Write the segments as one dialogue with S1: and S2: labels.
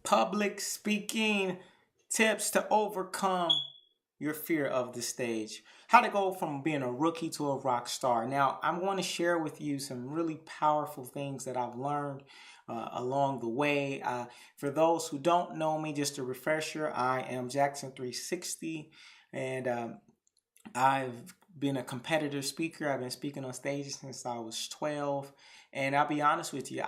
S1: public speaking tips to overcome your fear of the stage. How to go from being a rookie to a rock star. Now, I'm going to share with you some really powerful things that I've learned along the way. For those who don't know me, just a refresher, I am Jackson 360, and I've been a competitive speaker. I've been speaking on stages since I was 12. And I'll be honest with you,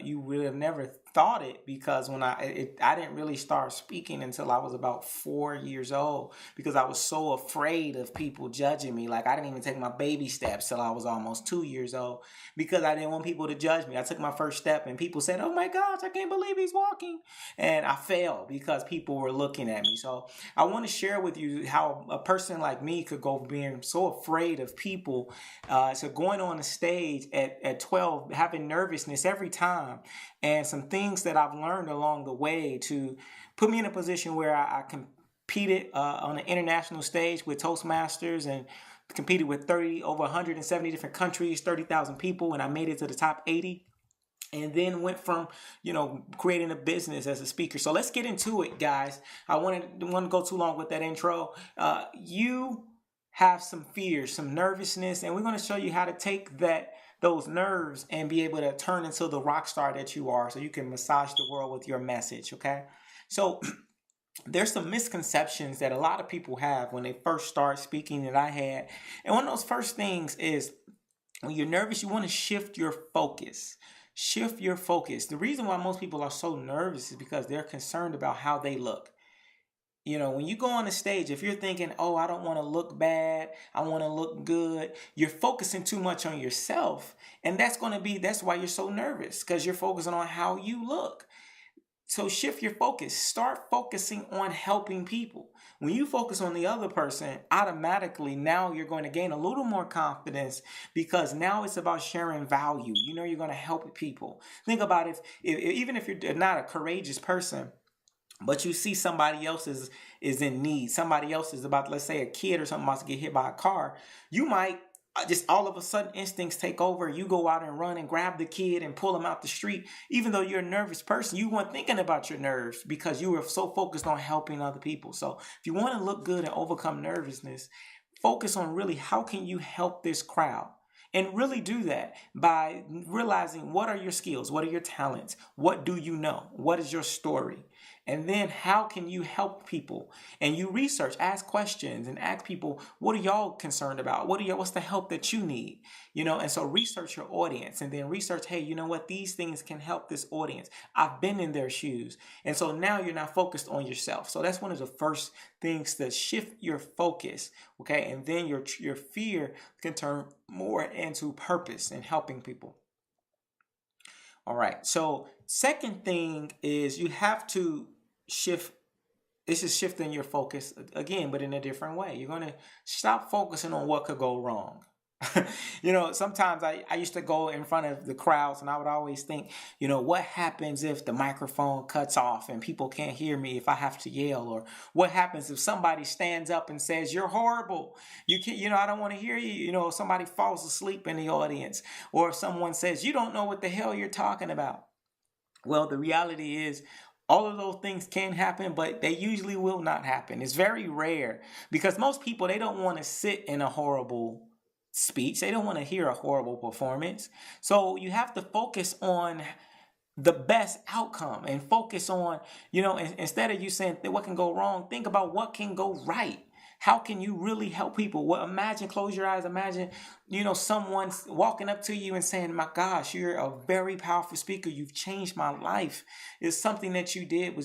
S1: you would have never thought it, because I didn't really start speaking until I was about 4 years old, because I was so afraid of people judging me. Like, I didn't even take my baby steps till I was almost 2 years old, because I didn't want people to judge me. I took my first step and people said, "Oh my gosh, I can't believe he's walking." And I failed because people were looking at me. So I want to share with you how a person like me could go from being so afraid of people to going on the stage at 12, having nervousness every time, and some things that I've learned along the way to put me in a position where I competed on an international stage with toastmasters, and competed with over 170 different countries, 30,000 people, and I made it to the top 80. And then went from, creating a business as a speaker. So let's get into it, guys. I want to go too long with that intro. You have some fears, some nervousness, and we're going to show you how to take those nerves and be able to turn into the rock star that you are, so you can massage the world with your message. Okay, so there's some misconceptions that a lot of people have when they first start speaking, that I had. And one of those first things is, when you're nervous, you want to shift your focus. Shift your focus. The reason why most people are so nervous is because they're concerned about how they look. When you go on the stage, if you're thinking, "Oh, I don't want to look bad, I want to look good," you're focusing too much on yourself. And that's why you're so nervous, because you're focusing on how you look. So shift your focus. Start focusing on helping people. When you focus on the other person, automatically now you're going to gain a little more confidence, because now it's about sharing value. You're going to help people. Think about even if you're not a courageous person, but you see somebody else is in need. Somebody else is about, let's say a kid or something, about to get hit by a car. You might just all of a sudden instincts take over. You go out and run and grab the kid and pull him out the street. Even though you're a nervous person, you weren't thinking about your nerves, because you were so focused on helping other people. So if you want to look good and overcome nervousness, focus on really how can you help this crowd. And really do that by realizing, what are your skills? What are your talents? What do you know? What is your story? And then how can you help people? And you research, ask questions, and ask people, what are y'all concerned about? What's the help that you need? And so research your audience, and then research, hey, you know what? These things can help this audience. I've been in their shoes. And so now you're not focused on yourself. So that's one of the first things, to shift your focus. Okay. And then your fear can turn more into purpose and helping people. All right. So second thing is, you have to shift. This is shifting your focus again, but in a different way. You're going to stop focusing on what could go wrong. Sometimes I used to go in front of the crowds, and I would always think, what happens if the microphone cuts off and people can't hear me if I have to yell? Or what happens if somebody stands up and says, "You're horrible. You can't, I don't want to hear you." If somebody falls asleep in the audience, or if someone says, "You don't know what the hell you're talking about." Well, the reality is, all of those things can happen, but they usually will not happen. It's very rare, because most people, they don't want to sit in a horrible speech. They don't want to hear a horrible performance. So you have to focus on the best outcome, and focus on, instead of you saying what can go wrong, think about what can go right. How can you really help people? Imagine, close your eyes, imagine, someone walking up to you and saying, "My gosh, you're a very powerful speaker. You've changed my life. It's something that you did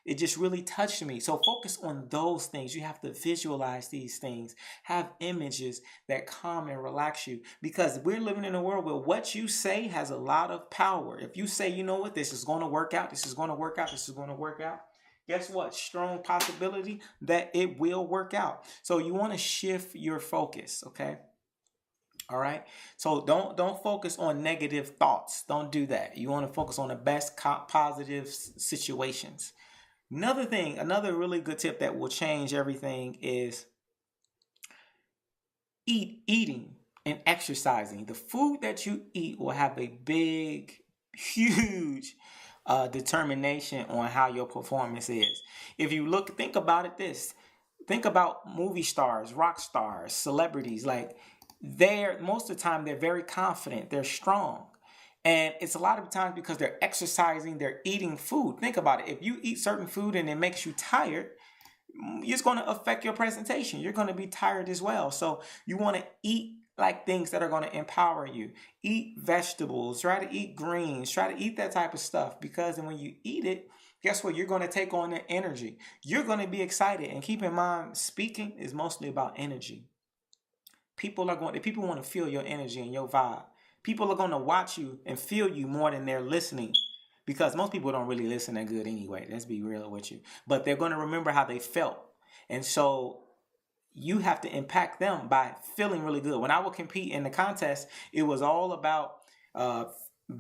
S1: it just really touched me." So focus on those things. You have to visualize these things. Have images that calm and relax you, because we're living in a world where what you say has a lot of power. If you say, "You know what, this is going to work out, this is going to work out, this is going to work out," guess what? Strong possibility that it will work out. So you want to shift your focus, okay? All right. So don't focus on negative thoughts. Don't do that. You want to focus on the best positive situations. Another really good tip that will change everything is eating and exercising. The food that you eat will have a big, huge determination on how your performance is. If you think about it think about movie stars, rock stars, celebrities. Like, most of the time they're very confident, they're strong. And it's a lot of times because they're exercising, they're eating food. Think about it. If you eat certain food and it makes you tired, it's going to affect your presentation. You're going to be tired as well. So you want to eat like things that are going to empower you. Eat vegetables, try to eat greens, try to eat that type of stuff, because then when you eat it, guess what? You're going to take on the energy. You're going to be excited. And keep in mind, speaking is mostly about energy. People want to feel your energy and your vibe. People are going to watch you and feel you more than they're listening, because most people don't really listen that good anyway. Let's be real with you. But they're going to remember how they felt. And so you have to impact them by feeling really good. When I would compete in the contest, it was all about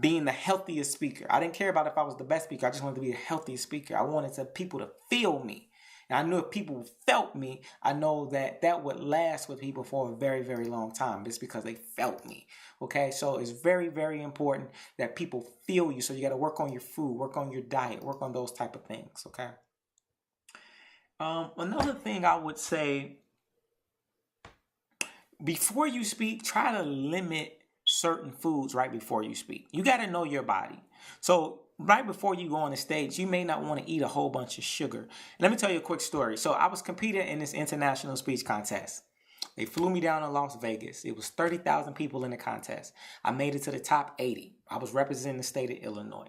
S1: being the healthiest speaker. I didn't care about if I was the best speaker. I just wanted to be the healthiest speaker. I wanted people to feel me. And I knew if people felt me, I know that would last with people for a very, very long time. It's because they felt me. Okay, so it's very, very important that people feel you. So you got to work on your food, work on your diet, work on those type of things. Okay. Another thing I would say, before you speak, try to limit certain foods right before you speak. You got to know your body. So right before you go on the stage, you may not want to eat a whole bunch of sugar. Let me tell you a quick story. So I was competing in this international speech contest. They flew me down to Las Vegas. It was 30,000 people in the contest. I made it to the top 80. I was representing the state of Illinois.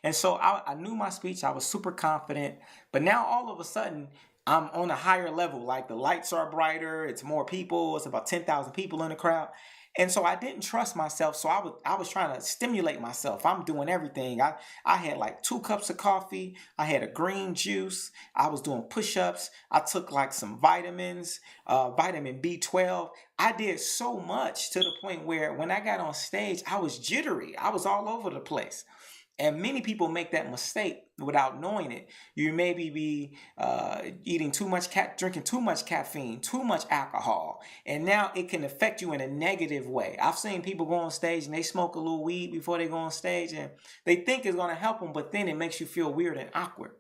S1: And so I knew my speech. I was super confident. But now all of a sudden, I'm on a higher level. Like, the lights are brighter. It's more people. It's about 10,000 people in the crowd. And so I didn't trust myself. So I was trying to stimulate myself. I'm doing everything. I had like 2 cups of coffee. I had a green juice. I was doing push-ups. I took like some vitamins, vitamin B12. I did so much to the point where when I got on stage, I was jittery. I was all over the place. And many people make that mistake without knowing it. You maybe be eating too much, drinking too much caffeine, too much alcohol, and now it can affect you in a negative way. I've seen people go on stage and they smoke a little weed before they go on stage, and they think it's going to help them, but then it makes you feel weird and awkward.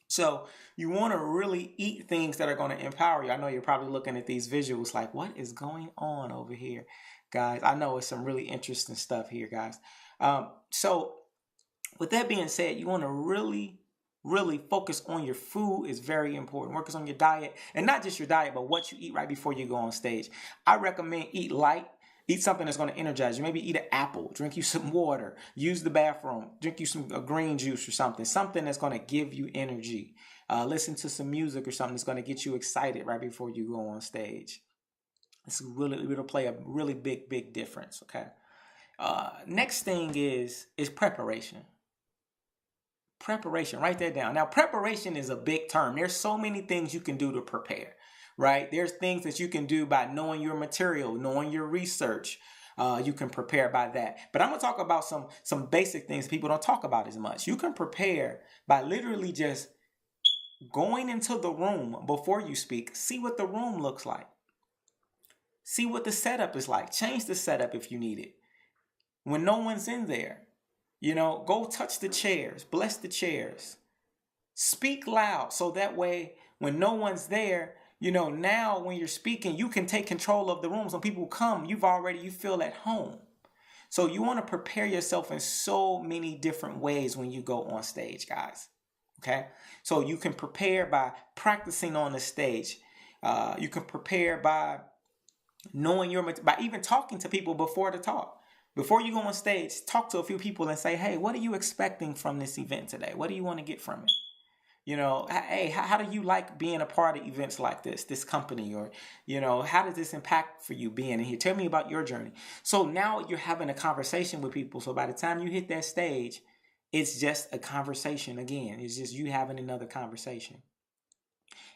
S1: So you want to really eat things that are going to empower you. I know you're probably looking at these visuals like, what is going on over here, guys? I know it's some really interesting stuff here, guys. So with that being said, you want to really, really focus on your food. Is very important. Focus on your diet, and not just your diet, but what you eat right before you go on stage. I recommend eat light. Eat something that's going to energize you. Maybe eat an apple. Drink you some water. Use the bathroom. Drink you some green juice or something. Something that's going to give you energy. Listen to some music or something that's going to get you excited right before you go on stage. It'll play a really big, big difference. Okay. Next thing is preparation. Preparation, write that down. Now, preparation is a big term. There's so many things you can do to prepare, right? There's things that you can do by knowing your material, knowing your research. You can prepare by that. But I'm going to talk about some basic things people don't talk about as much. You can prepare by literally just going into the room before you speak. See what the room looks like. See what the setup is like. Change the setup if you need it. When no one's in there, go touch the chairs, bless the chairs, speak loud. So that way, when no one's there, now when you're speaking, you can take control of the room. When people come, you feel at home. So you want to prepare yourself in so many different ways when you go on stage, guys. Okay. So you can prepare by practicing on the stage. You can prepare by knowing by even talking to people before the talk. Before you go on stage, talk to a few people and say, hey, what are you expecting from this event today? What do you want to get from it? Hey, how do you like being a part of events like this company? Or, how does this impact for you being in here? Tell me about your journey. So now you're having a conversation with people. So by the time you hit that stage, it's just a conversation again. It's just you having another conversation.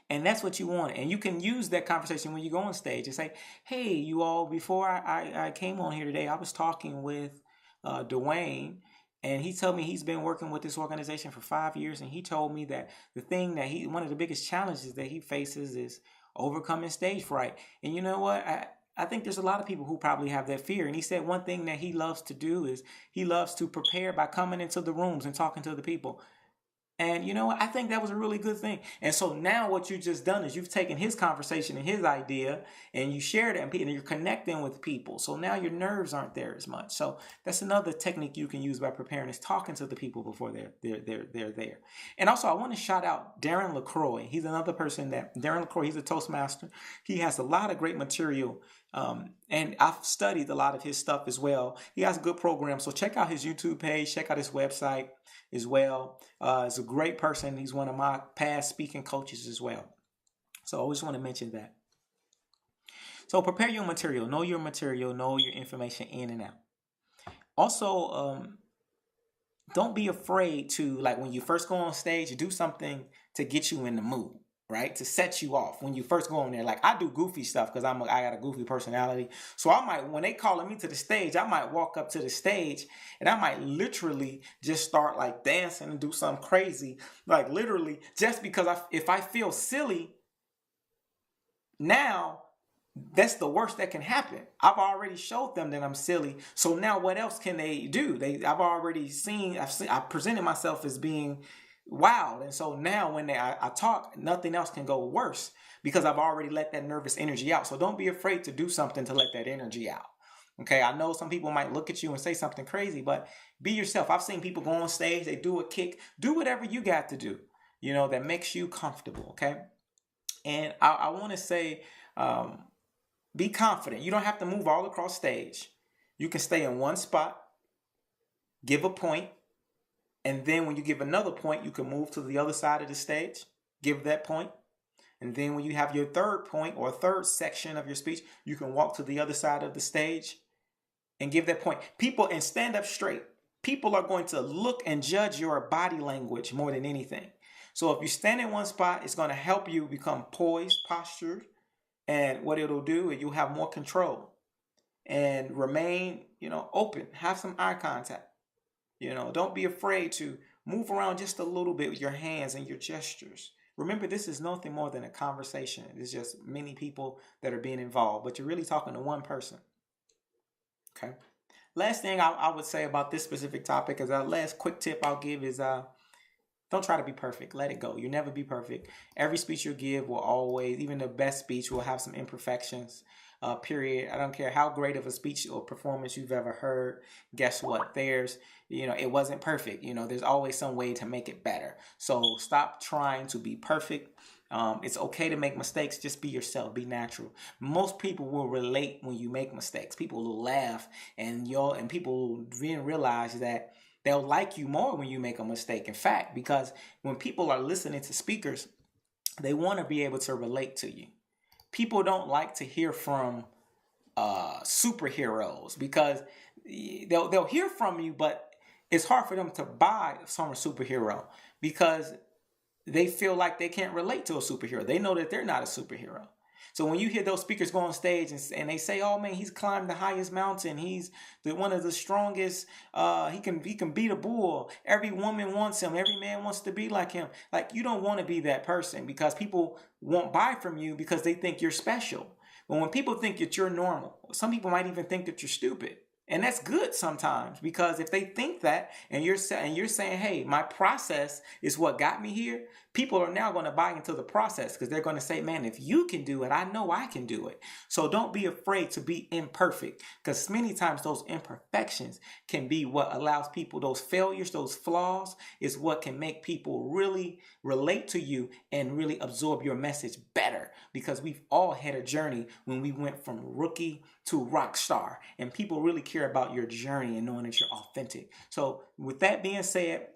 S1: And that's what you want. And you can use that conversation when you go on stage and say, hey, you all, before I came on here today, I was talking with Dwayne, and he told me he's been working with this organization for 5 years. And he told me that one of the biggest challenges that he faces is overcoming stage fright. And you know what? I think there's a lot of people who probably have that fear. And he said one thing that he loves to do is he loves to prepare by coming into the rooms and talking to the people. And you know what? I think that was a really good thing. And so now what you've just done is you've taken his conversation and his idea and you shared it and you're connecting with people. So now your nerves aren't there as much. So that's another technique you can use by preparing is talking to the people before they're there. And also I want to shout out Darren LaCroix. He's another person Darren LaCroix, he's a Toastmaster. He has a lot of great material. And I've studied a lot of his stuff as well. He has a good program. So check out his YouTube page, check out his website as well. He's a great person. He's one of my past speaking coaches as well. So I always want to mention that. So prepare your material, know your information in and out. Also, don't be afraid to, like when you first go on stage, do something to get you in the mood. Right? To set you off when you first go on there. Like I do goofy stuff because I got a goofy personality. So I might, when they calling me to the stage, I might walk up to the stage and I might literally just start like dancing and do something crazy. Like literally just because if I feel silly, now that's the worst that can happen. I've already showed them that I'm silly. So now what else can they do? I've presented myself as being wild. And so now when I talk, nothing else can go worse because I've already let that nervous energy out. So don't be afraid to do something to let that energy out. Okay, I know some people might look at you and say something crazy, but be yourself. I've seen people go on stage, they do a kick, do whatever you got to do, that makes you comfortable. Okay. And I want to say, be confident. You don't have to move all across stage. You can stay in one spot, give a point. And then when you give another point, you can move to the other side of the stage, give that point. And then when you have your third point or third section of your speech, you can walk to the other side of the stage and give that point. And stand up straight. People are going to look and judge your body language more than anything. So if you stand in one spot, it's going to help you become poised, postured. And what it'll do is you'll have more control and remain, open. Have some eye contact. Don't be afraid to move around just a little bit with your hands and your gestures. Remember, this is nothing more than a conversation. It's just many people that are being involved, but you're really talking to one person. Okay. Last thing I would say about this specific topic is our last quick tip I'll give is don't try to be perfect. Let it go. You'll never be perfect. Every speech you give will always, even the best speech will have some imperfections. Period. I don't care how great of a speech or performance you've ever heard. Guess what? It wasn't perfect. There's always some way to make it better. So stop trying to be perfect. It's okay to make mistakes. Just be yourself. Be natural. Most people will relate when you make mistakes. People will laugh and people will then realize that they'll like you more when you make a mistake. In fact, because when people are listening to speakers, they want to be able to relate to you. People don't like to hear from superheroes because they'll hear from you, but it's hard for them to buy from a superhero because they feel like they can't relate to a superhero. They know that they're not a superhero. So when you hear those speakers go on stage and they say, "Oh man, he's climbed the highest mountain. He's one of the strongest. He can beat a bull. Every woman wants him. Every man wants to be like him." Like you don't want to be that person because people won't buy from you because they think you're special. But when people think that you're normal, some people might even think that you're stupid. And that's good sometimes because if they think that and you're saying, "Hey, my process is what got me here," people are now going to buy into the process because they're going to say, "Man, if you can do it, I know I can do it." So don't be afraid to be imperfect because many times those imperfections can be what allows people, those failures, those flaws is what can make people really relate to you and really absorb your message better because we've all had a journey when we went from rookie to rock star and people really care about your journey and knowing that you're authentic. So with that being said,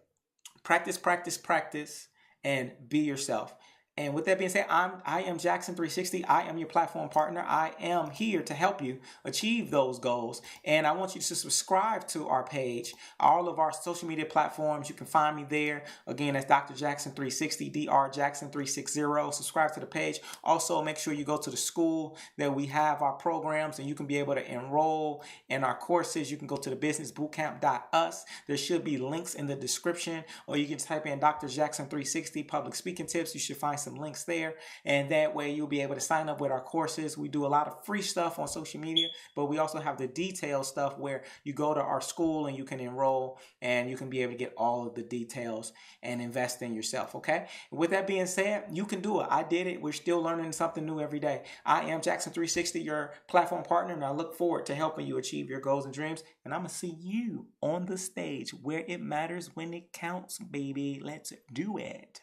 S1: practice, practice, practice, and be yourself. And with that being said, I am Jackson 360. I am your platform partner. I am here to help you achieve those goals. And I want you to subscribe to our page, all of our social media platforms. You can find me there. Again, that's Dr. Jackson 360, Dr. Jackson 360. Subscribe to the page. Also, make sure you go to the school that we have our programs and you can be able to enroll in our courses. You can go to the businessbootcamp.us. There should be links in the description, or you can type in Dr. Jackson 360 public speaking tips. You should find some some links there, and that way you'll be able to sign up with our courses. We do a lot of free stuff on social media, but we also have the detailed stuff where you go to our school and you can enroll and you can be able to get all of the details and invest in yourself, okay? With that being said, you can do it. I did it. We're still learning something new every day. I am Jackson360, your platform partner, and I look forward to helping you achieve your goals and dreams. And I'm going to see you on the stage where it matters when it counts, baby. Let's do it.